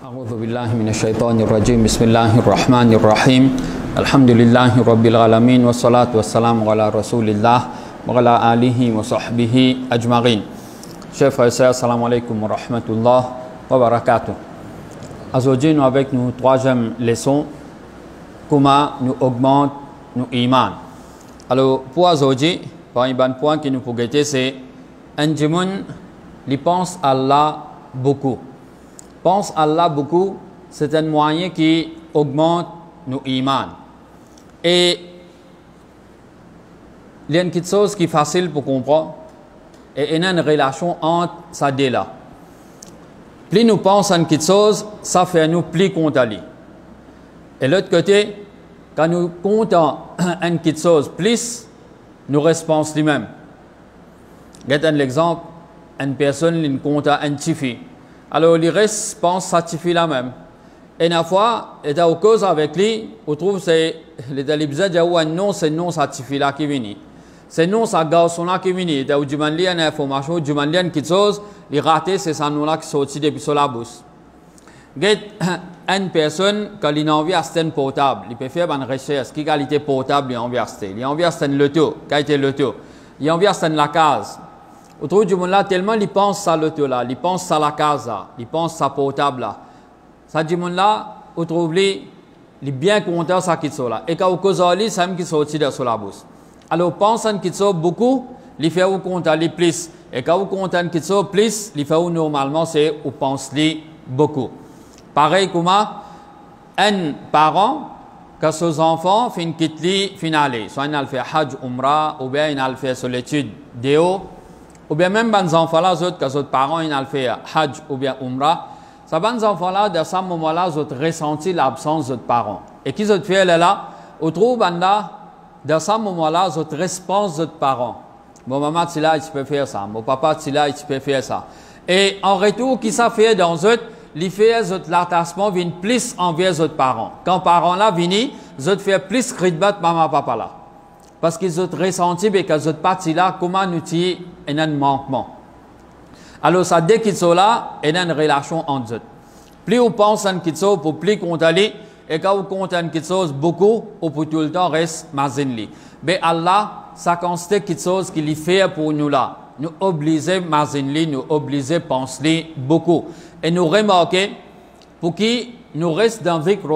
أعوذ بالله من الشيطان الرجيم بسم الله الرحمن الرحيم الحمد لله رب العالمين والصلاة والسلام على رسول الله وعلى آله وصحبه أجمعين. Chers frères et sœurs, salam alaikum wa rahmatullah wa barakatuh. Aujourd'hui, nous avec nous troisième leçon, comment nous augmente nos iman. Alors, pour aujourd'hui, par un bon point que nous pouvons guetter, c'est un djimoun, il pense à Allah beaucoup. Pense à Allah beaucoup, c'est un moyen qui augmente nos iman. Et il y a une petite chose qui est facile pour comprendre, et il y a une relation entre ça et là. Plus nous pensons à une petite chose, ça fait nous plus compter. Et l'autre côté, quand nous comptons à une petite chose plus, nous répondons lui-même. Regardez un exemple, une personne qui compte à un chiffre. Alors, le reste pense satisfait la même. Et une fois, il est au cause avec lui, on trouve que c'est un non, c'est non satisfait là qui vient. C'est non, ça garçon là qui vient. Il y a une information, il y a quelque chose, il raté, c'est ça nous là qui sorti depuis sur la bourse. Une personne, quand il a envie d'acheter un portable, il peut faire une recherche, quelle qualité portable il a envie d'acheter. Il a envie d'acheter un loto, qualité loto. Il a envie d'acheter la case. Autour du monde là, tellement il pense à l'auto là, il pense à la case là, il pense à portable là. Ça du monde là, autour lui, il est bien content ça qui sont là. Et quand vous causez, c'est même qui sorti de sur la bourse. Alors pense à qui sont beaucoup, il fait vous compter plus. Et quand vous comptez qui sont plus, il fait vous normalement c'est vous pensez beaucoup. Pareil comme un parent quand ses enfants font une petite finale, soit il fait hajj, umrah, ou bien il fait sur l'étude déo. Ou bien même les enfants là, quand les parents ils ont fait hajj ou bien umrah, ces enfants là, dans ce moment là, ils ont ressenti l'absence de parents. Et qui ont fait là, on trouve là, dans ce moment là, ils ont réponse de parents. Mon maman tu là, tu peux faire ça. Mon papa tu là, tu peux faire ça. Et en retour, qui ça fait dans eux, les faits de l'attachement viennent plus envers les parents. Quand les parents là viennent, ils ont fait plus crédit maman papa là. Parce qu'ils ont ressenti que les autres parties là, comment nous tirer un manquement. Alors, ça, dès qu'ils sont là, il y a une relation entre eux. Plus on pense à quelque chose, plus on compte, et quand on compte à quelque chose beaucoup, on peut tout le temps rester mazinli. Mais Allah, ça constate quelque chose qu'il fait pour nous là. Nous obliger mazinli, nous obliger penser beaucoup. Et nous remarquons, pour qui nous reste dans le dhikr,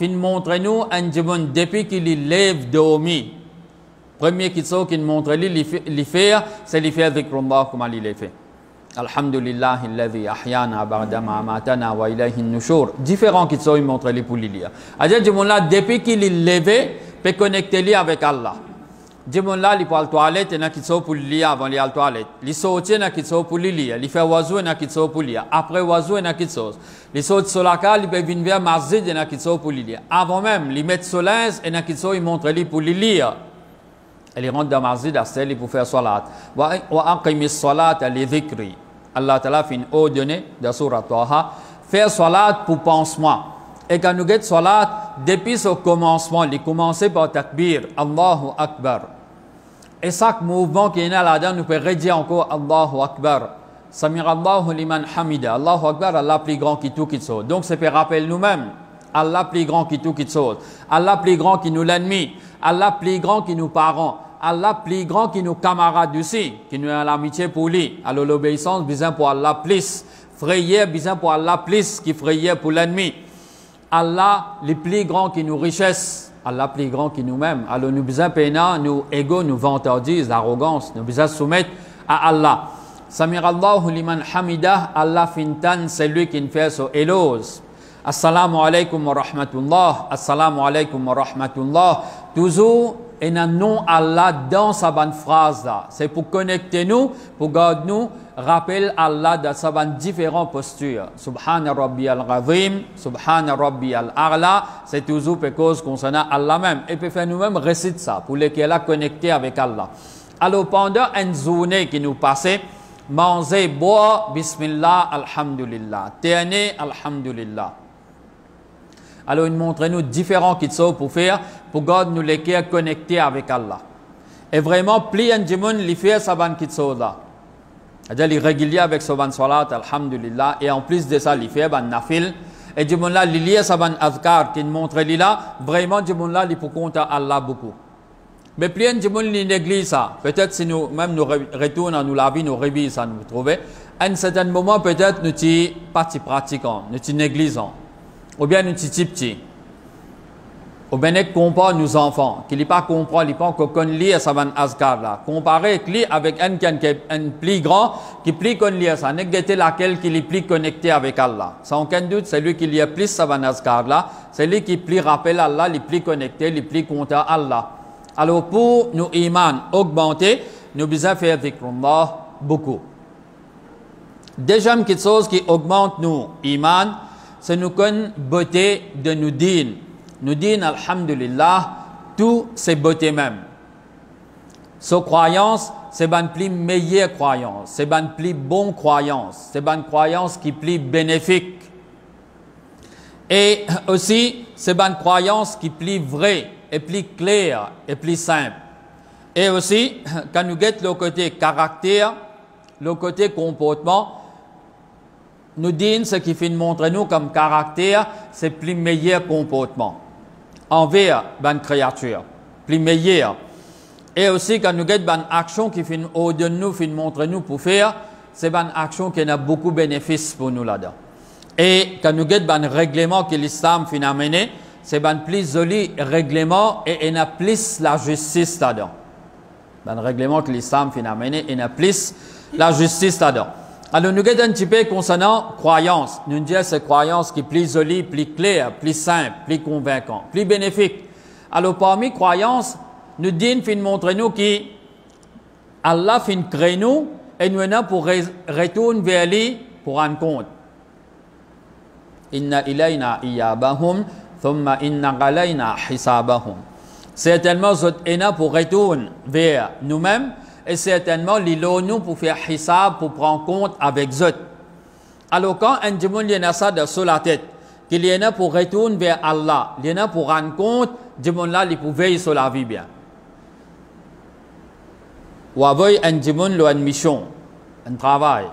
fin montre-nous un djimoun depuis qu'il lève dormi. Premier question qu'il montre les faire, c'est les faire dhikrullah comment il les fait. Alhamdulillah, alladhi ahyana ba'dama amatana wa ilayhi an-nushur. Différents questions il montre les pour les lire. C'est-à-dire là depuis qu'il est levé, peut connecter lui avec Allah. Là, il parle toilette, il y a qui sont pour lire avant les toilettes. Il sortit, il y a qui sont pour lire. Il fait oiseau, il y a qui sont pour lire. Après oiseau, il y a qui sont. Il sort sur la cale, il peut venir vers masjid, il y a qui sont pour lire. Avant même, il met sur l'ins, il y a qui sont, il montre lui pour lire. Elle rentre dans masjid à celle pour faire salat. Wa aqimis salat li dhikri. Allah Ta'ala fait une ordonnée dans Surah Taha. Faire salat pour pansement. Et quand nous avons salat, depuis ce commencement, il commence par takbir. Allahu Akbar. Et chaque mouvement qui est là-dedans, nous peut redire encore Allahu Akbar. Samir Allahu liman hamida. Allahu Akbar, Allah plus grand qui tout qui sort. Donc, c'est pour rappeler nous-mêmes. Allah plus grand qui tout qui sort. Allah plus grand qui nous l'ennemi. Allah plus grand qui nous parents. Allah plus grand qui nous camarades aussi, qui nous a l'amitié pour lui. Alors l'obéissance, besoin pour Allah plus. Frayeur, besoin pour Allah plus, qui frayeur pour l'ennemi. Allah, le plus grand qui nous richesse. Allah plus grand qui nous-mêmes. Alors nous besoin peinant, nous égaux, nous vantardises, l'arrogance. Nous besoin soumettre à Allah. Samir Allahu liman hamidah, Allah fintan, c'est lui qui nous fait son éloge. Assalamu alaikum wa rahmatullah. Assalamu alaikum wa rahmatullah. Toujours, et un nom Allah dans sa bonne phrase là. C'est pour connecter nous, pour garder nous, rappel Allah dans sa bonne différentes postures. Subhana Rabbi al-Azim, Subhana Rabbi al-A'la, c'est toujours pour cause concernant Allah même. Et puis faire nous-mêmes réciter ça, pour lesquels là connecter avec Allah. Alors pendant une journée qui nous passait, manger, boire, bismillah, alhamdulillah. Terner, alhamdulillah. Alors, il montre-nous différents kits pour faire, pour garder nous les cœurs connectés avec Allah. Et vraiment, plus un djimoun, il fait sa bonne kits là. C'est-à-dire, il est régulier avec ce ban salat, alhamdulillah, et en plus de ça, il fait ban nafil. Et du monde là, il lit ce ban azkar qui montre là, vraiment, du monde là, il peut compter Allah beaucoup. Mais plus du monde il néglige ça. Peut-être si nous, même nous retournons, nous la vie, nous révisons ça, nous trouvons. À un certain moment, peut-être, nous ne pas pratiquons, nous négligeons. Ou bien nous petit. Ou bien nous comparons nos enfants, qui ne pas comprendre, ils ne pas qu'on lit ça ban azkar là. Comparer avec un qui est plus grand, qui plus qu'on lit ça, négater laquelle qui est plus connecté avec Allah. Sans aucun doute, c'est lui qui lit plus ça ban azkar là, c'est lui qui plus rappelle Allah, le plus connecté, le plus content Allah. Alors pour nos iman augmenter, nous devons faire dhikrullah beaucoup. Deuxième quelque chose qui augmente nos iman, c'est nous connaître beauté de nos dînes. Nous disons, alhamdulillah, tout c'est beauté même. Ce croyance, c'est une plus meilleure croyance, c'est une plus bonne croyance, c'est une croyance qui est plus bénéfique. Et aussi, c'est une croyance qui est plus vraie, et plus claire, et plus simple. Et aussi, quand nous guettons le côté caractère, le côté comportement, nous disons ce qui fait montrer nous comme caractère, c'est plus meilleur comportement envers une créature, plus meilleur. Et aussi, quand nous avons une action qui fait au-delà de nous, fait montrer nous pour faire, c'est une action qui a beaucoup de bénéfices pour nous là-dedans. Et quand nous avons un règlement que l'islam fait amener, c'est un plus joli règlement et il y a plus la justice là-dedans. Un règlement que l'islam fait amener, il y a plus la justice là-dedans. Alors, nous avons un petit peu concernant croyance. Nous disons cette croyance qui est plus jolie, plus claire, plus simple, plus convaincante, plus bénéfique. Alors, parmi croyances, nous disons, fin montrer nous que Allah fin crée nous et nous sommes pour retourner vers lui pour rendre compte. Inna ilayna iyabahum, thumma inna alayna hisabahum. Certainement, nous sommes pour retourner vers nous-mêmes. Et certainement, nous pour faire hisab, pour prendre compte avec eux. Alors, quand un démon a ça sur la tête, qu'il y en a pour retourner vers Allah, il y en a pour rendre compte, démon là, il peut veiller sur la vie bien. Ou avec un démon, il a une mission, un travail.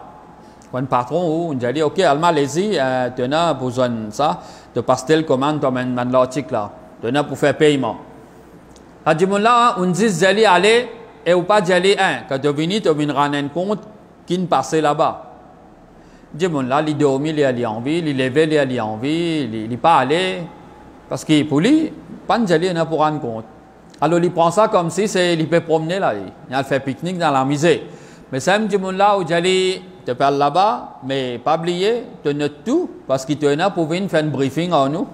Un patron, on dit, ok, Alma, allez-y, tu as besoin de ça, de passer le commande comme un logique là, tu as pour faire paiement. À démon là, on dit, d'aller aller, et ou pas d'y aller quand tu viens, tu viens rendre compte qui ne passait là-bas. Dis bon là, il dormit, il est en vie, il levé, il est en vie, il n'est pas allé. Parce que pour lui, pas d'y aller pour rendre compte. Alors il prend ça comme si il peut promener là, il fait pique-nique dans la musée. Mais ça me dit bon là, où d'y aller, tu parles là-bas, mais pas oublier, tu notes tout, parce qu'il te là pour venir faire un briefing à nous.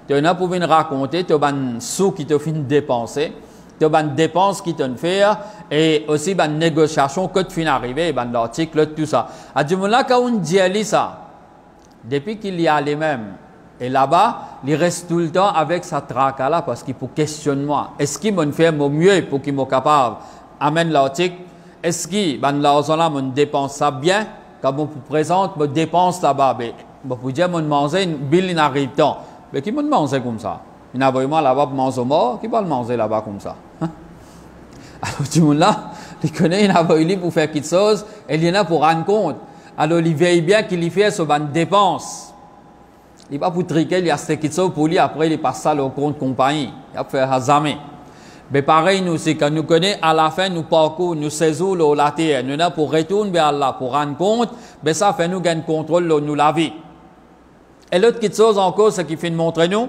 Tu es là pour venir raconter, tu as un sou qui te fait dépenser. Tu as une dépense qui te fait et aussi une négociation que tu finis d'arriver, un article, tout ça. À ce moment-là, quand on dit ça, depuis qu'il y a les mêmes, et là-bas, il reste tout le temps avec sa traque là parce qu'il peut questionner moi. Est-ce qu'il m'a fait mon mieux pour qu'il soit capable d'amener l'article? Est-ce qu'il me dépense ça bien? Quand on vous présente, me dépense là-bas, on peut dire, on manger une bille in arrive temps. Mais qui me manger comme ça? Il y a vraiment là-bas pour manger mort, qui va le manger là-bas comme ça? Alors, tout le monde là, il connaît, il a pour faire quelque chose, et il y en a pour rendre compte. Alors, il veille bien qu'il y fait sur une dépense. Il n'est pas pour triquer, il a acheté quelque chose pour lui, après, il passe ça au compte compagnie. Il va faire jamais. Mais pareil, nous, c'est quand nous connaissons, à la fin, nous parcours, nous saisissons la terre, nous sommes pour retourner vers Allah, pour rendre compte, mais ça fait nous gagner contrôle de la vie. Et l'autre quelque chose encore, ce qui fait montrer nous,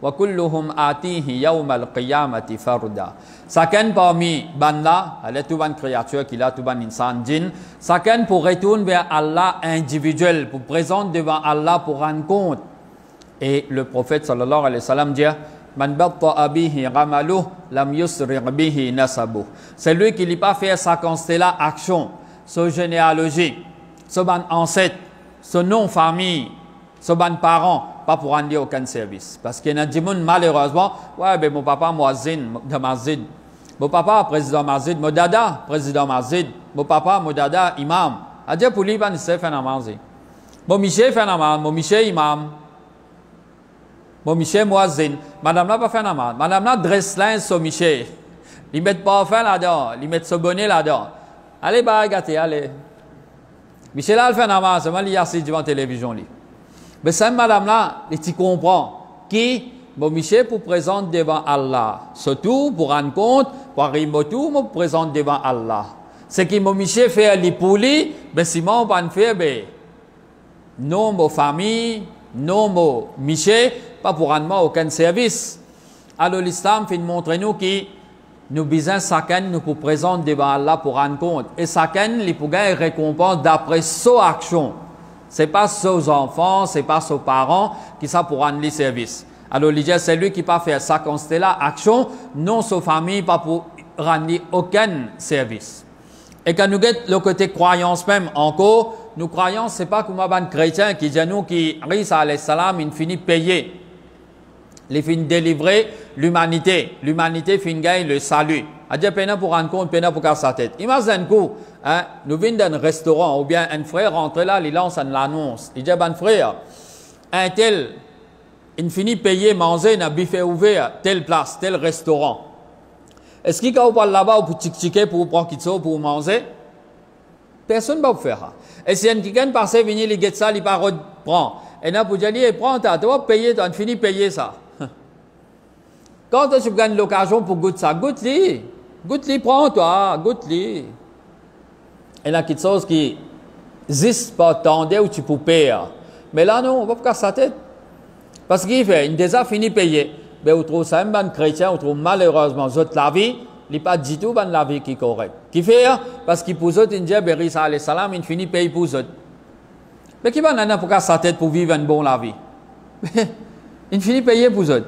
وَكُلُّهُمْ آتِيهِ يَوْمَ الْقِيَامَةِ فَرْدًا. Chacun parmi là, elle est toute une créature qui a tout un insan djinn, chacun pour retourner vers Allah individuel, pour présenter devant Allah pour rendre compte. Et le prophète sallallahu alayhi wa sallam dit, Man batta'a bihi ramaluh lam yusri' bihi nasabuh. C'est lui qui n'a pas fait sa constellation action, sa généalogie, son ancêtre, son nom-famille, son parents, pas pour rendre aucun service. Parce qu'il y a des gens, malheureusement, ouais, ben mon papa, muazzin de masjid. Mon papa, président masjid. Mon dada, président masjid. Mon papa, mon dada, imam. A dire pour lui, il sait faire namaz. Mon miché fait namaz, mon miché imam. Mon miché muazzin. Madame là, pas fait namaz. Madame là, dresse l'un son miché. Ils mettent pas fin là-dedans. Ils mettent ce bonnet là-dedans. Allez, bah, gâtez, allez. Michel Alphen Nama, c'est mal, il y a assis devant la télévision. Mais cette madame-là, tu comprends qui, bon, Michel, pour présenter devant Allah. Surtout, pour rendre compte, pour arriver tout, me présente devant Allah. Ce qui mon Michel fait les poulies, ben, si mon pas fait, ben, non, mon famille, non, mon Michel, pas pour rendre aucun service. Alors, l'islam fait montrer nous qui, nous besoin chacun nous pour présenter devant Allah pour rendre compte. Et chacun, il peut gagner récompense d'après son action. Ce n'est pas ses enfants, ce n'est pas ses parents qui ça pour rendre les services. Alors, c'est lui qui pas faire ça là action, non sa famille, pas pour rendre aucun service. Et quand nous avons le côté croyance même, encore, nous croyons, ce n'est pas comme un chrétien qui dit nous qui, Isa alayhi salam, il finit payer. Il finit délivrer l'humanité. L'humanité finit gagner le salut. Adja pena pour rendre compte, pena pour casser sa tête. Imagine un coup, hein, nous venons d'un restaurant, ou bien un frère rentre là, il lance une annonce. Il dit, ben frère, un tel, il finit payer, manger, un buffet ouvert, telle place, tel restaurant. Est-ce qu'il y a un là-bas pour ticker pour prendre quelque chose pour manger? Personne ne va faire ça. Et si quelqu'un passe, venir, il get ça, il va reprendre. Et là, pour dire, prends ça, tu vas payer, tu finis payer ça. Quand tu gagnes l'occasion pour goûter ça, goûte-li. Goûte-li, prends-toi, goûte-li. Et là, quelque chose qui n'existe pas tant où tu peux payer. Mais là, non, on va pas casser sa tête. Parce qu'il fait, il a déjà fini de payer. Mais on trouve ça un bon chrétien, on trouve malheureusement, la vie, il n'est pas du tout la vie qui est correcte. Qui fait, parce qu'il pour eux, il dit, Isa alayhi salam, il finit de payer pour eux. Mais qui va nana pour casser sa tête pour vivre une bonne vie? Il finit de payer pour eux.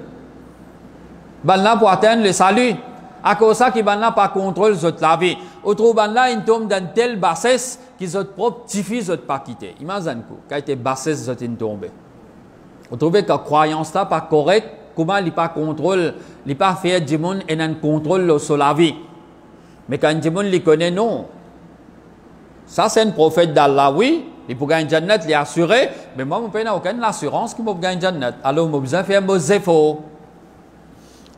Là pour atteindre le salut. À cause de ça, qui là pas contrôle la vie. Autrement, là, il tombe dans telle bassesse qu'ils ont propre petit fils ne pas quitter. Imagine quand il bassesse ils tombé. Vous trouvez que la croyance là pas correcte, comment il pas contrôle, il pas fait du monde et un contrôle sur la vie. Mais quand du monde il connaît non. Ça c'est un prophète d'Allah, oui. Il peut gagner Jannat, il est assuré, mais moi je n'ai aucune assurance qu'il peut gagner Jannat. Alors je besoin faire un effort.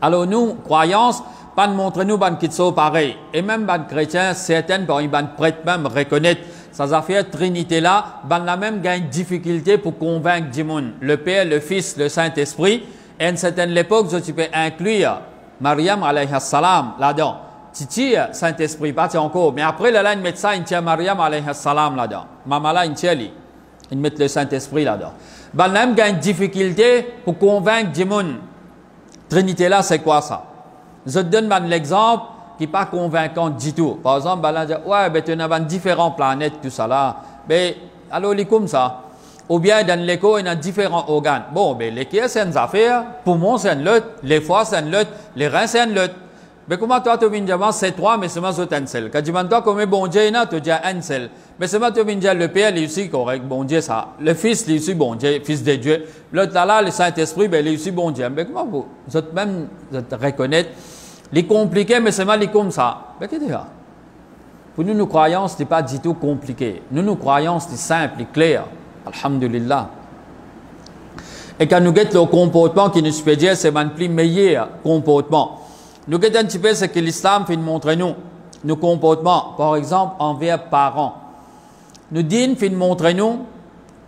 Alors nous, croyance, pas de montrer nous ban kitso pareil. Et même ban chrétien, certaines par ban prêtre même reconnaître ces affaires Trinité là, ban la même gagne difficulté pour convaincre du monde. Le Père, le Fils, le Saint-Esprit. Et à une certaine époque, tu peux inclure Mariam alayhi salam là-dedans. Titi, Saint-Esprit, pas encore. Mais après, là, ils mettent ça, ils tient Mariam alayhi salam là-dedans. Maman là, ils mettent le Saint-Esprit là-dedans. Ban la même gagne difficulté pour convaincre du monde. Trinité là, c'est quoi ça? Je te donne l'exemple qui n'est pas convaincant du tout. Par exemple, on dit, ouais, ben, tu as différentes planètes, tout ça là. Mais, alors, il est comme ça. Ou bien, dans l'écho, il y a différents organes. Bon, ben, les cœurs, c'est une affaire. Poumon, c'est une lutte. Les foies, c'est une lutte. Les reins, c'est une lutte. Mais comment toi, tu viens de dire, c'est trois, mais c'est moi, c'est un seul. Quand tu demandes toi, comment bon Dieu, tu dis un seul. Mais c'est moi, tu viens de dire, le Père, il est aussi correct, bon Dieu, ça. Le Fils, il est aussi bon Dieu, Fils de Dieu. L'autre là, le Saint-Esprit, ben, il est aussi bon Dieu. Mais comment vous êtes même, vous reconnaître, les compliqués, mais c'est mal comme ça. Mais qu'est-ce que c'est? Pour nous, nos croyances, ce n'est pas du tout compliqué. Nous croyons, c'est simple et clair. Alhamdulillah. Et quand nous guettons le comportement qui nous peut dire, c'est un plus meilleur comportement. Nous guettons un petit peu ce que l'islam fait montrer nous. Nos comportements, par exemple, envers parents. Nous disons, fait montrer nous,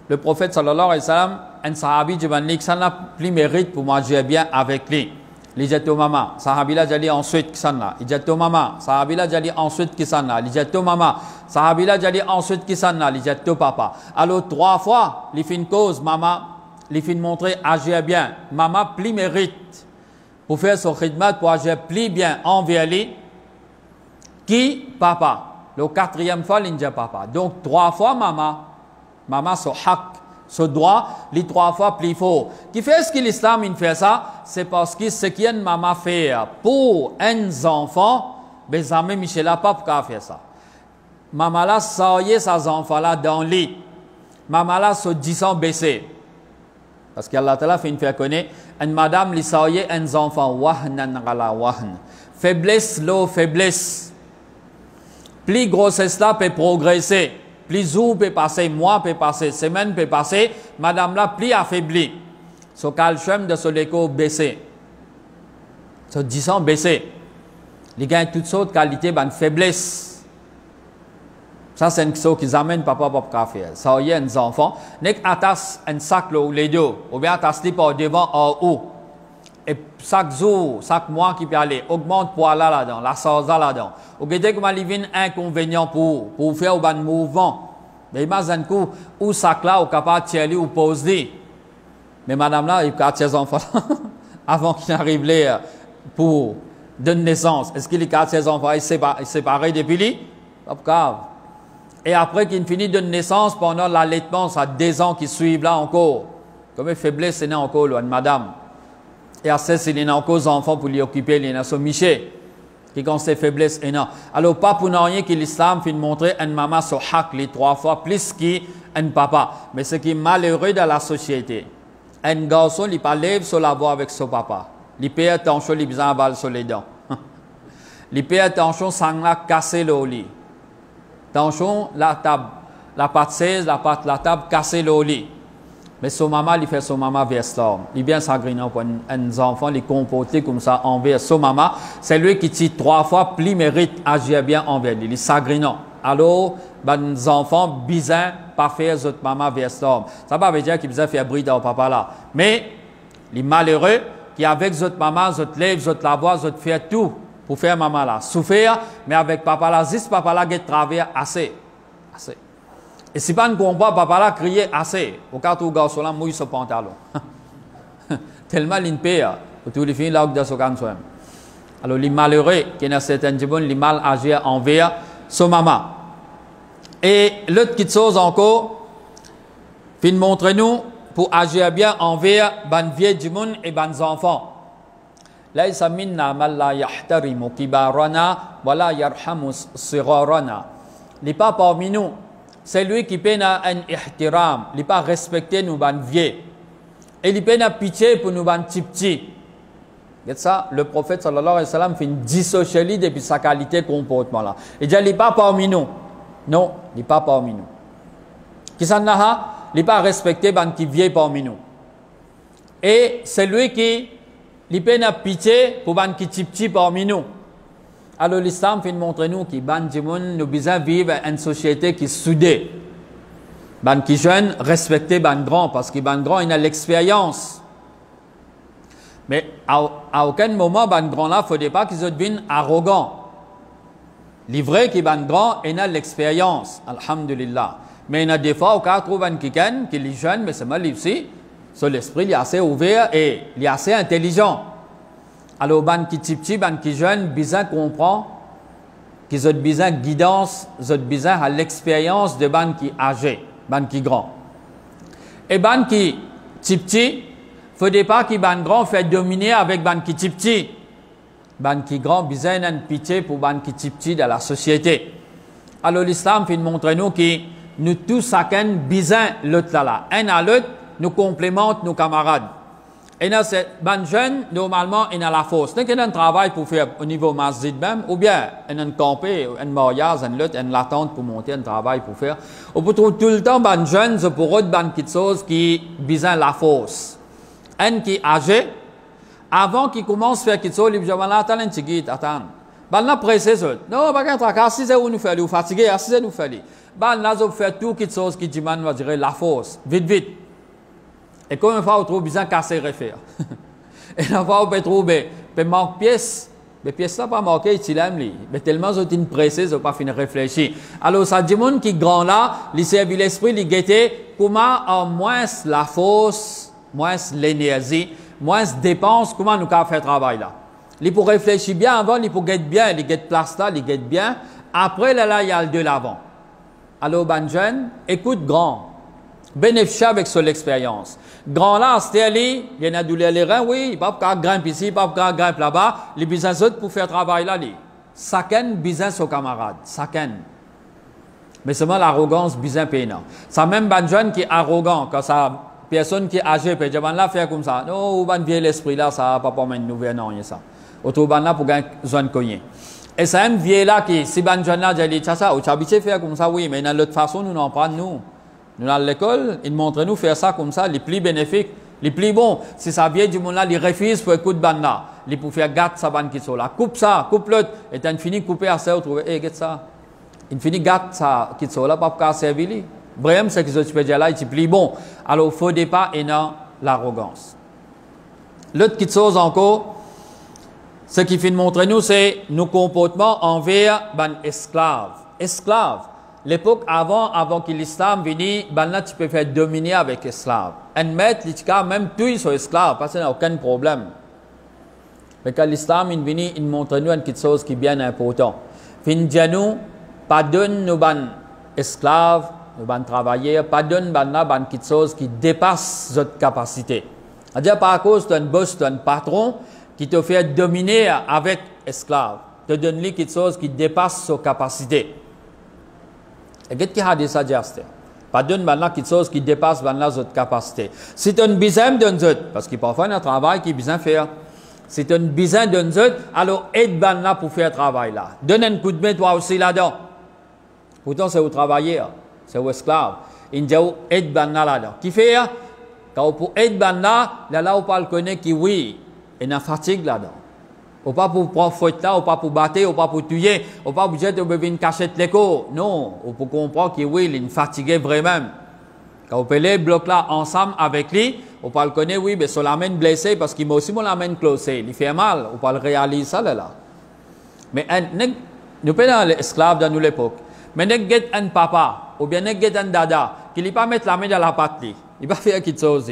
le prophète sallallahu alayhi wa sallam, un sahabi qui n'a plus mérite pour manger bien avec lui. Il dit au maman, sahabi là j'allais ensuite qui s'en là. Il dit au maman, sahabi là j'allais ensuite qui s'en là. Il dit au maman, sahabi là j'allais ensuite qui s'en là. Il dit au papa. Alors trois fois, il fait une cause, maman, il fait montrer agir bien. Maman plus mérite pour faire son khidmat, pour agir plus bien envers lui. Qui papa. Le quatrième fois, il dit papa. Donc trois fois maman, maman son haq. Ce droit, les trois fois plus fort. Qui fait ce que l'islam il fait ça? C'est parce que ce qu'une maman fait pour un enfant, mes amis Michel n'a pas pour faire ça. Maman là, saillait ses enfants là dans le lit. Maman là, se disant baissé. Parce qu'Allah Ta'ala fait une faire connaître, une madame li saillait un enfant, wahnan ala wahn. Faiblesse, l'eau, faiblesse. Plus grossesse là peut progresser. Plus jours peut passer, mois peut passer, semaine peut passer, madame là plus affaiblie. Son calcium de son écho baissé. Son 10 ans baissé. Il gagne toutes sortes de qualités, une faiblesse. Ça, c'est une chose qu'ils amènent papa pour faire. Ça, il y a des enfants. Nek attache un sac là, les deux. Ou bien attache-les par devant en haut. Et chaque jour, chaque mois qui peut aller, augmente poids là-dedans, la sauce là-dedans. Ou bien, comment il y a un inconvénient pour faire un mouvement. Mais imagine coup, où sac là, ou capable de tirer ou poser. Mais madame là, il a ses enfants avant qu'il arrive là pour donner naissance. Est-ce qu'il a ses enfants séparés depuis lui? Pas grave. Et après qu'il finit de naissance, pendant l'allaitement, ça a 2 ans qui suivent là encore. Comme une faiblesse, c'est encore là, une madame. Et à ça, il y a encore des enfants pour lui occuper, il y a son Miché, qui ont ces faiblesses énormes. Alors, pas pour rien que l'islam fait montrer une maman sur hak les 3 fois plus qu'un papa. Mais ce qui est malheureux dans la société, un garçon, il pas lève sur la voie avec son papa. Il paye attention, il besoin de balle sur les dents. Il paye attention, sans la casser le lit. Attention, la table, la pâte 16, la table cassée le lit. Mais son maman, il fait son maman vers l'homme. Il est bien sagrinant pour un enfant, il est comporté comme ça envers son maman. C'est lui qui dit 3 fois plus mérite agir bien envers lui. Il est sagrinant. Alors, les enfants, bizarre, pas faire votre maman vers l'homme. Ça ne veut pas dire qu'il besoin faire bride au papa là. Mais, il est malheureux qui avec votre maman, votre lève, votre la voix, votre faire tout pour faire maman là. Souffrir, mais avec papa là, juste papa là qui travaille assez. Assez. Et si pas ne comprend pas, papa là crier assez. Au cas où le garçon là mouille son pantalon. Tellement il paye. Pour tous les filles là, dans son canson. Alors, les malheureux, qui ont certaines gens, les mal agir envers son maman. Et l'autre petite chose encore, fin montre nous pour agir bien envers les vieux du monde et les enfants. ليس منا من لا يحترم كبارنا ولا يرحم صغارنا. Il n'est pas parmi nous. C'est lui qui peine un ihtiram. Il n'est pas respecté nous ban vieux. Et il peine pitié pour nous ban petits. C'est ça, le prophète sallallahu alayhi wa sallam fait une dissociation depuis sa qualité de comportement là. Il dit il n'est pas parmi nous. Non, il n'est pas parmi nous. Qui s'en a, il n'est pas respecté ban qui vieux parmi nous. Et c'est lui qui il peine à pitié pour ban qui petit parmi nous. Alors l'islam fait montrer nous que ban nous besoin vivre une société qui est soudée. Ban qui jeune respecter ban grand parce que ban grand il a l'expérience. Mais à aucun moment ban grand là faut pas qu'ils deviennent arrogants. Livré qui ban grand il a l'expérience. Alhamdulillah. Mais il y a des fois au cas où ban qui est jeune mais c'est mal ici. So, l'esprit il est assez ouvert et il est assez intelligent. Alors, ban qui petit, ban qui jeune, besoin comprend qu'ils ont besoin de guidance, ils ont besoin à l'expérience de ban qui âgé, ban qui grand. Et ban qui petit, faut pas que ban grand fait dominer avec ban qui petit. Ban qui grand besoin d'une pitié pour ban qui petit dans la société. Alors, l'islam fait montrer nous que nous tous chacun besoin l'autre là, un à l'autre. Nous complémentent nos camarades. Et dans cette bande jeune, normalement, il y a la force. Donc, il y a un travail pour faire au niveau masjid même, ou bien il y a un campé, un mariage, un lot, une l'attente pour monter un travail pour faire. On peut trouver tout le temps bande jeune, c'est pour eux bande petites choses qui besoin la force. Un qui est âgé, avant qu'il commence à faire quelque chose, il dit, attends un petit guide, attends. Bande là pressé, non, pas qu'un tracas, si c'est où nous faisons, ou fatigué, si c'est nous faisons. Bande là, on fait tout quelque chose qui demande, on va dire, la force. Vite, vite. Et comme une fois, on trouve besoin de casser et refaire. Et la fois, on peut trouver, on manque pièces. Mais pièces là, pas manquer, il aime lui. Mais tellement, ils ont pressé, ils n'ont pas fini de réfléchir. Alors, ça dit, monde qui est grand là, il servi l'esprit, il guettait, comment en moins la force, moins l'énergie, moins dépenses, comment nous faire travail là. Il faut réfléchir bien avant, il faut guetter bien, il guette place là, il guette bien. Après, là, il y a le de l'avant. Alors, ben jeune, écoute grand. Bénéficier avec son expérience. Grand là, c'était lui, il y en a douleur les reins, oui, il ne peut pas grimper ici, il ne peut pas grimper là-bas, les business autres pour faire travail là, lui. Chacun business aux camarades, chacun. Mais seulement l'arrogance, business payant. Ça même ban jeune qui est arrogant, quand ça, personne qui est âgée, peut dire, là, faire comme ça. Non, ou ban vieux l'esprit là, ça va pas mettre nouvelle, non, il y a ça. Autour ban là pour gagner zone cogné. Et ça même vieux là qui, si ban jeune là, j'ai dit, ça, ou tu habitué faire comme ça, oui, mais dans l'autre façon, nous n'en prenons, nous. Nous, à l'école, ils montrent nous faire ça comme ça, les plus bénéfiques, les plus bons. Si ça vient du monde là, ils refusent pour écouter ban là. Ils pour faire gâter sa ban qui sont là. Coupe ça, coupe l'autre. Et t'as fini couper à ça, trouver, qu'est-ce ça? Il finit gâte ça, qui sont là, pas servir. Vraiment, c'est que je peux dire là, il est plus bon. Alors, il faut pas et non l'arrogance. L'autre qui chose encore, ce qui fait montrer nous, c'est nos comportements envers les esclaves. Esclaves. L'époque avant que l'islam vienne, là, tu peux faire dominer avec esclaves. Un maître, même tous ils sont esclaves, parce qu'il n'y a aucun problème. Mais quand l'islam est venu, il montre nous quelque chose qui est bien important. Fin nous, pardonne nos esclaves, nos travailleurs, pardonne quelque chose qui dépasse notre capacité. C'est-à-dire par cause d'un boss, d'un patron qui te fait dominer avec esclaves, te donne lui quelque chose qui dépasse sa capacité. Et qu'est-ce qu'il a dit ça, Jaster? Pardonne quelque chose qui dépasse notre capacité. C'est un besoin d'un autre, parce qu'il parfois un travail qui est besoin de faire. C'est un besoin d'un autre, alors aide là pour faire le travail là. Donne un coup de main toi aussi là-dedans. Pourtant c'est au travailleur, c'est au esclave. Il dit aide là-dedans. Qui fait? Quand pour aide là on parle connaître qui oui, il y a fatigue là-dedans. On pas pour prendre faute là, on pas pour battre, on pas pour tuer, on pas obligé de venir cacher l'écho. Non, on peut comprendre que oui, il est fatigué vraiment. Quand on peut les bloquer là ensemble avec lui, on peut le connaître, oui, mais sur la main blessée parce qu'il m'a aussi la main closée. Il fait mal, on peut le réaliser ça là. Mais nous prenons l'esclave dans l'époque. Mais nous avons un papa, ou bien nous avons un dada, qui ne peut pas mettre la main dans la patte. Il ne peut pas faire quelque chose.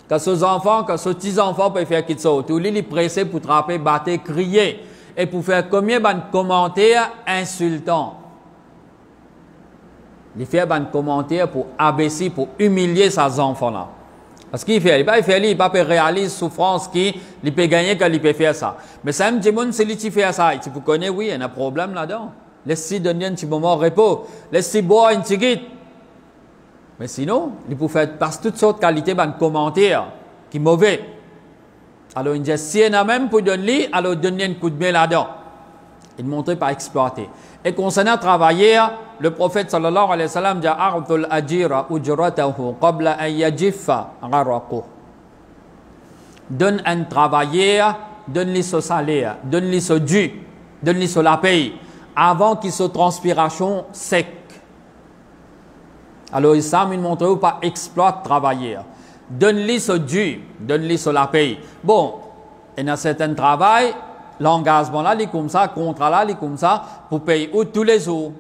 Quand ses enfants, quand ses petits-enfants peuvent faire quelque chose, tout lui est pressé pour trapper, battre, crier, et pour faire combien de commentaires insultants. Il fait des commentaires pour abaisser, pour humilier ses enfants-là. Parce qu'il fait, il ne peut pas réaliser la souffrance qu'il peut gagner quand il peut faire ça. Mais ça me dit, si il fait ça, tu connais, oui, il y a un problème là-dedans. Laisse-lui donner un petit moment de repos. Laisse-lui boire un petit guide. Mais sinon, il peut faire parce toutes sortes de qualités de commentaires qui sont mauvais. Alors, il dit, si il y en a même pour donner, alors donner un coup de main là-dedans. Il montre pas exploiter. Et concernant travailler, le prophète sallallahu alayhi wa sallam dit A'tul ajira ujratahu qabla an yajiffa gharaqu. Donne un travailleur, donne-lui son salaire, donne-lui son dû, donne-lui son la paye, avant qu'il soit transpiration sec. Alors, l'islam, il montre pas exploite travailleur. Donne-lui son dû, donne-lui son la paye. Bon, il y a un certain travail. L'engagement là, il est comme ça, le contrat là, il est comme ça, pour payer tous les jours.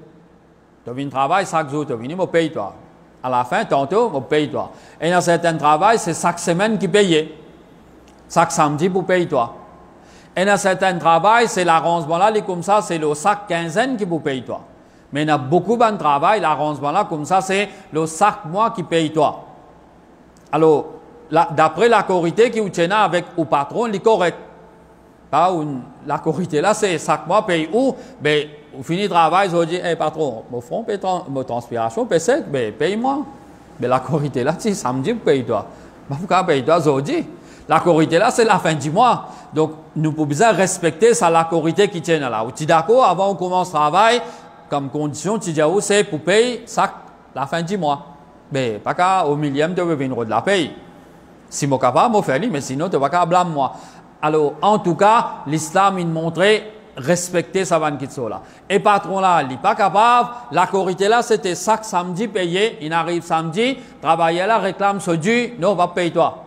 Tu viens travailler chaque jour, tu viens, je paye toi. À la fin, tantôt, je paye toi. Et dans certains travail, c'est chaque semaine qui paye. Chaque samedi pour payer toi. Et dans certains travail, c'est l'arrangement là, il est comme ça, c'est le chaque quinzaine qui vous paye toi. Mais il y a beaucoup de travail, l'arrangement là, comme ça, c'est le chaque mois qui paye toi. Alors, d'après la corité qui vous tient avec le patron, il est correct. La corité là, c'est chaque mois paye où? Ben, au fini de travail, je dis, hey, patron, mon front, ma transpiration, ben, paye-moi. Mais la corité là, si samedi, paye toi. Pourquoi paye toi, je dis? La corité là, c'est la fin du mois. Donc, nous pouvons bien respecter ça, la corité qui tient là. Tu es d'accord, avant on commence le travail, comme condition, tu dis, c'est pour payer ça, la fin du mois. Mais, pas qu'à, au millième, tu veux venir de la paye. Si je suis capable, je fais, mais sinon, tu ne vas pas blâmer moi. Alors, en tout cas, l'islam, il montrait respecter sa vanne qui là. Et patron là, il n'est pas capable. La corité là, c'était chaque samedi payé. Il arrive samedi, travailler là, réclame ce dû. Non, on va payer toi.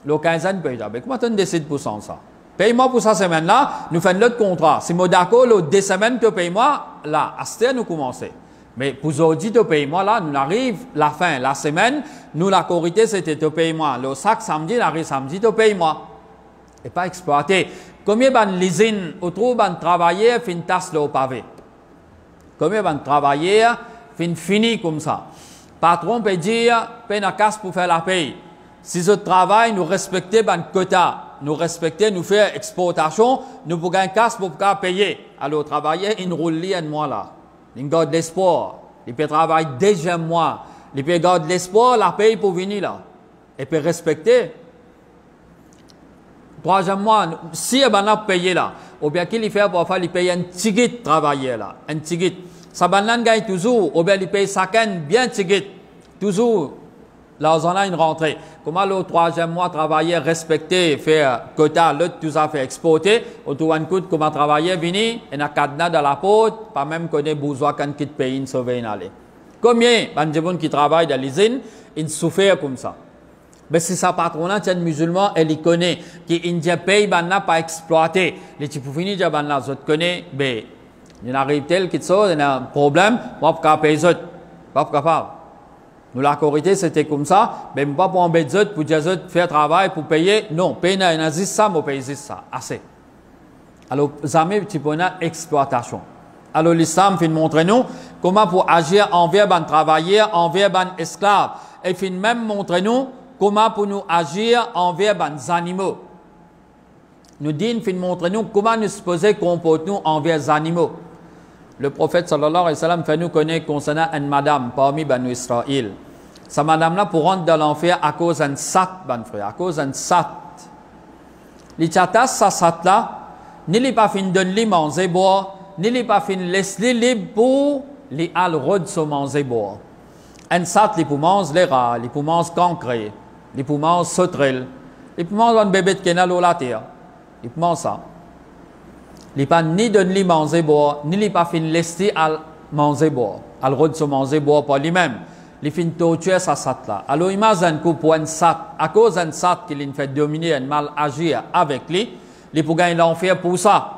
Le 15 paye toi. Mais comment tu décides pour ça? Paye-moi pour cette semaine-là, nous faisons l'autre contrat. Si moi d'accord, le 2 semaines, tu payes moi, là, à ce nous commencer. Mais pour aujourd'hui, tu payes moi, là, nous arrive la fin, la semaine, nous, la corité, c'était tu payes moi. Le chaque samedi, il arrive samedi, tu payes moi. Et pas exploiter. Combien de l'usine, autour de travailleurs, fin tasse au pavé? Combien de travailleurs, fin fini comme ça? Patron peut dire, paye la casse pour faire la paye. Si ce travail, nous respecter le quota, nous respecter, nous faire exportation, nous pouvons gagner casse pour payer. Alors, travailler, il roule un mois là. Il garde l'espoir. Il peut travailler déjà un mois. Il peut garder l'espoir, la paye pour venir là. Il peut respecter. Troisième mois, si il a payé là, ou bien qu'il fait pour faire, il paye un ticket de travailler là, un ticket. Ça gagne toujours, ou bien il paye chacun bien ticket, toujours. Là, on a une rentrée. Comment le troisième mois travailler, respecter, faire quota, l'autre tout ça fait exporter. Au tout un coup, comment travailler, venir, et n'a cadenas dans la porte, pas même connaître besoin quand quitte pays, sauver une allée. Combien, de gens qui travaillent dans l'usine, ils souffrent comme ça. Mais si sa patronat, c'est un musulman, elle y connaît, qui India paye, n'a pas exploité. Les types finis, ils connaissent, ben, il arrive tel qu'il soit, il y a un problème, moi, pas capable payer, pas capable. Nous, la Corité, c'était comme ça, mais pas pour embêter pour dire faire travail, pour payer. Non, payer, il y a ça, mais payer ça. Assez. Alors, jamais, tu peux exploitation. Alors, l'islam fait montrer nous comment pour agir envers les travailleurs, envers les esclaves. Et fait même montrer nous comment pour nous agir envers les animaux. Nous dit, fait montrer nous comment nous supposons comporter nous envers les animaux. Le prophète sallallahu alayhi wa sallam fait nous connaître concernant une madame parmi Banu Israël. Sa madame-là pour rentrer dans l'enfer à cause d'un sat, ban frère, à cause d'un sat. Les chatas, sa sat-là, ni les pas fin de lui manger boire, ni les pas fin laisser libre pour les alrod se manger boire. Un sat, les pour manger les rats, les pour manger cancré, les pour manger sauterelle, les pour manger un bébé de kenal au la terre, les pour manger ça. Il pas ni de lui manger boire, ni il pas fin laisser à manger boire. Al rod se manger boire par lui-même. Il fin torturer sa sat là. Alors imagine que pour un sat, à cause d'un sat qu'il fait dominer un mal agir avec lui, il peut gagner l'enfer pour ça.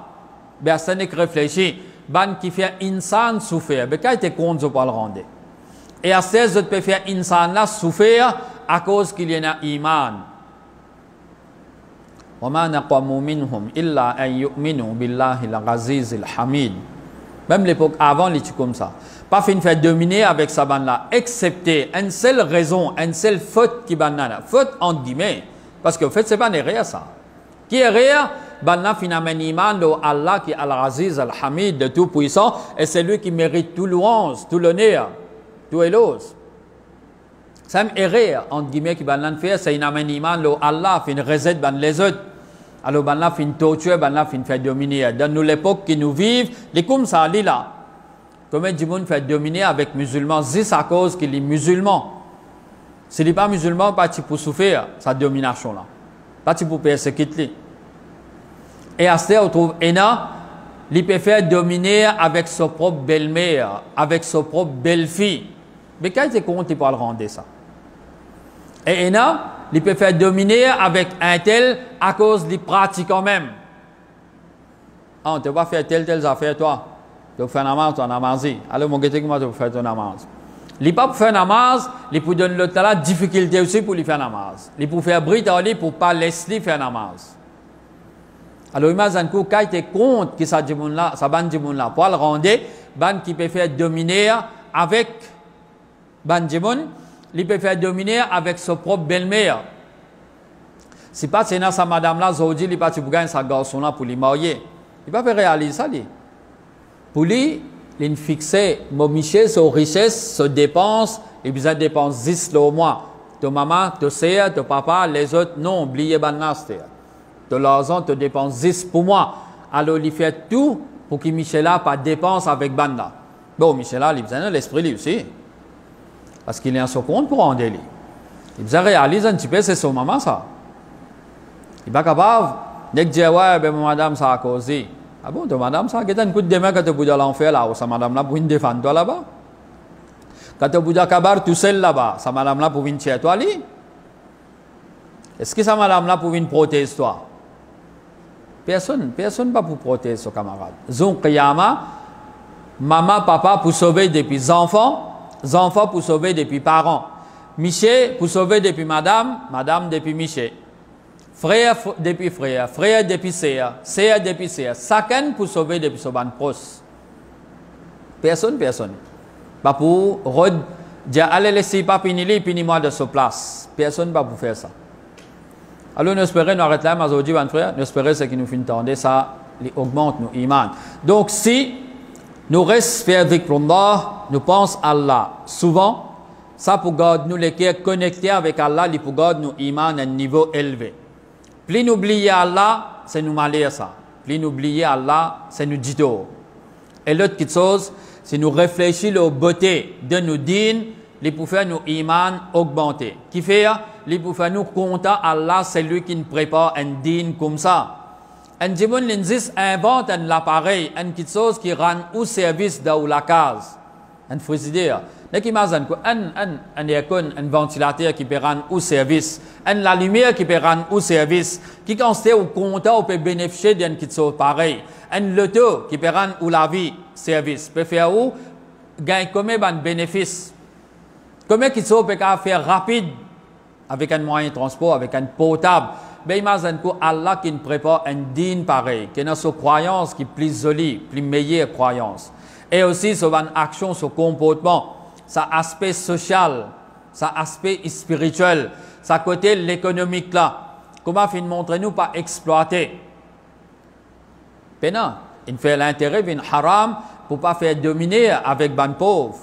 Ben ça n'est que réfléchir. Ban qui fait insan souffrir, ben quand il était contre pas le rendre. Et à 16 autres peut faire insan là souffrir à cause qu'il y a un iman. وَمَا نَقَمُوا مِنْهُمْ إِلَّا أَنْ يُؤْمِنُوا بِاللَّهِ الْعَزِيزِ الْحَمِيدِ. Même l'époque avant, il était comme ça. Pas fin fait dominer avec sa bande là, excepté une seule raison, une seule faute qui banana. Faute entre guillemets. Parce que en fait, c'est pas derrière ça. Qui est derrière? Banana finalement iman de Allah qui est Al-Aziz, Al-Hamid, de tout puissant, et c'est lui qui mérite tout louange, tout l'honneur, tout éloge. C'est un erreur, entre guillemets, qui banana fait, c'est une iman de Allah, fin reset ban les autres. Alors, ben là, fin torture, ben là, fin fait dominer. Dans nous l'époque qui nous vivent, les comme ça, là. Comment du monde fait dominer avec musulmans, c'est à cause qu'il est musulman. S'il n'est pas musulman, pas tu peux souffrir sa domination là. Pas tu peux persécuter. Et à ce moment, on trouve Ena, il peut faire dominer avec sa propre belle-mère, avec sa propre belle-fille. Mais quand il est contre, il peut le rendre ça. Et Ena, il peut faire dominer avec un tel à cause des pratiques quand même. Ah, on ne peut pas faire telle affaire, toi. Tu fais un namaz, tu as un namazé. Alors, mon gars, comment tu peux faire ton namaz? Il ne peut pas faire un namaz, il peut donner la difficulté aussi pour lui faire un namaz. Il peut faire bride à lui pour ne pas laisser faire un namaz. Alors, imagine que quand il est contre que ça bande là, pour le rendre, bande qui peut faire dominer avec bande il peut faire dominer avec sa propre belle-mère. Si pas c'est sa madame là, aujourd'hui, il pas gagner sa garçon là pour lui marier. Il va faire réaliser ça lui. Pour lui, il fixe mon miché, sa richesse, sa dépense, il besoin de dépenser 10 au mois. De maman, de sœur, de papa, les autres, non, oubliez bannaste. De l'argent, te dépense 10 pour moi. Alors il fait tout pour que Michel là pas dépense avec banda. Bon, Michel là, il besoin de l'esprit lui aussi. Parce qu'il est en son compte pour rendre lui. Il besoin réaliser un petit peu, c'est son maman ça. Il n'est pas capable de dire, ouais, ben madame, ça a causé. Ah bon, de madame, ça a été un coup de main quand tu es dans l'enfer là, ou sa madame là pour une défendre toi là-bas. Quand tu es dans cabar tout seul là-bas, sa madame là pour une chez toi là. Est-ce que sa madame là pour une protéger toi? Personne ne va pour protéger son camarade. Zon Qiyama, maman, papa pour sauver depuis enfants pour sauver depuis parents. Miché pour sauver depuis madame depuis Miché. Frère depuis frère, frère depuis sœur, sœur depuis sœur. Chacun pour sauver depuis son ban proche. Personne. Pas pour dire allez laisser pas pini moi de sa place. Personne ne va pour faire ça. Alors nous espérons nous arrêter là, mais aujourd'hui, mon frère, nous espérons ce qui nous fait entendre ça, augmente nos iman. Donc si nous restons faire avec Allah, nous pensons à Allah souvent, ça pour garder nous les cœurs connectés avec Allah, pour garder nos iman à un niveau élevé. Plus nous oublier Allah, c'est nous malheur ça. Plus nous oublier Allah, c'est nous dito. Et l'autre chose, c'est nous réfléchir aux beautés de nos dînes les pour faire nous iman augmenter. Qui fait, les pour faire nous content Allah, c'est lui qui nous prépare un din comme ça. Un jibun l'inzis invente un appareil, quelque chose qui rend au service de la case. Un frigidaire. N'est-ce un aircon, un ventilateur qui peut rendre au service, la lumière qui peut rendre au service, qui constate au content, peut bénéficier d'un quelque chose pareil. Un loto qui peut rendre ou la vie service, peut faire où gagne combien de bénéfices. Combien quelque chose peut faire rapide avec un moyen de transport, avec un potable. Ben imagine que Allah qui nous prépare un digne pareil, qui a une croyance qui est plus jolie, plus meilleure croyance. Et aussi sur une action, sur comportement, sa aspect social, sa aspect spirituel, sa côté l'économique là. Comment fin montrer nous pas exploiter. Pena, il fait l'intérêt d'un haram pour pas faire dominer avec ban pauvre.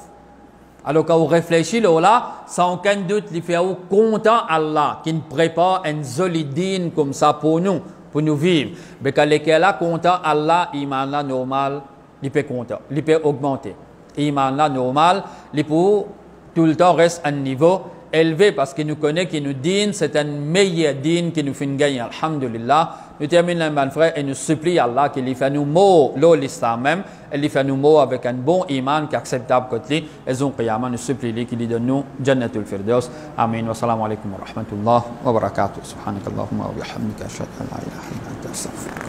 Alors quand on réfléchit là, sans aucun doute, il fait content Allah qui nous prépare un joli dîne comme ça pour nous vivre. Mais quand les là content Allah, iman là normal, il peut content, il peut augmenter. Iman là normal, il peut tout le temps reste à un niveau élevé parce qu'il nous connaît, qu'il nous dîne, c'est un meilleur dîne qui nous fait gagner. Alhamdulillah. Nous terminons, mon frère, et nous supplie Allah qu'il fait nous mots, l'islam même, et il fait nous mots avec un bon iman qui est acceptable côté lui. Et nous qiyamah, nous supplie qu'il donne nous Jannatul Firdaus. Amin. Wa salamu alaykum wa rahmatullah wa barakatuh. Subhanakallahumma wa bihamdika ashhadu an la ilaha illa anta astaghfiruka.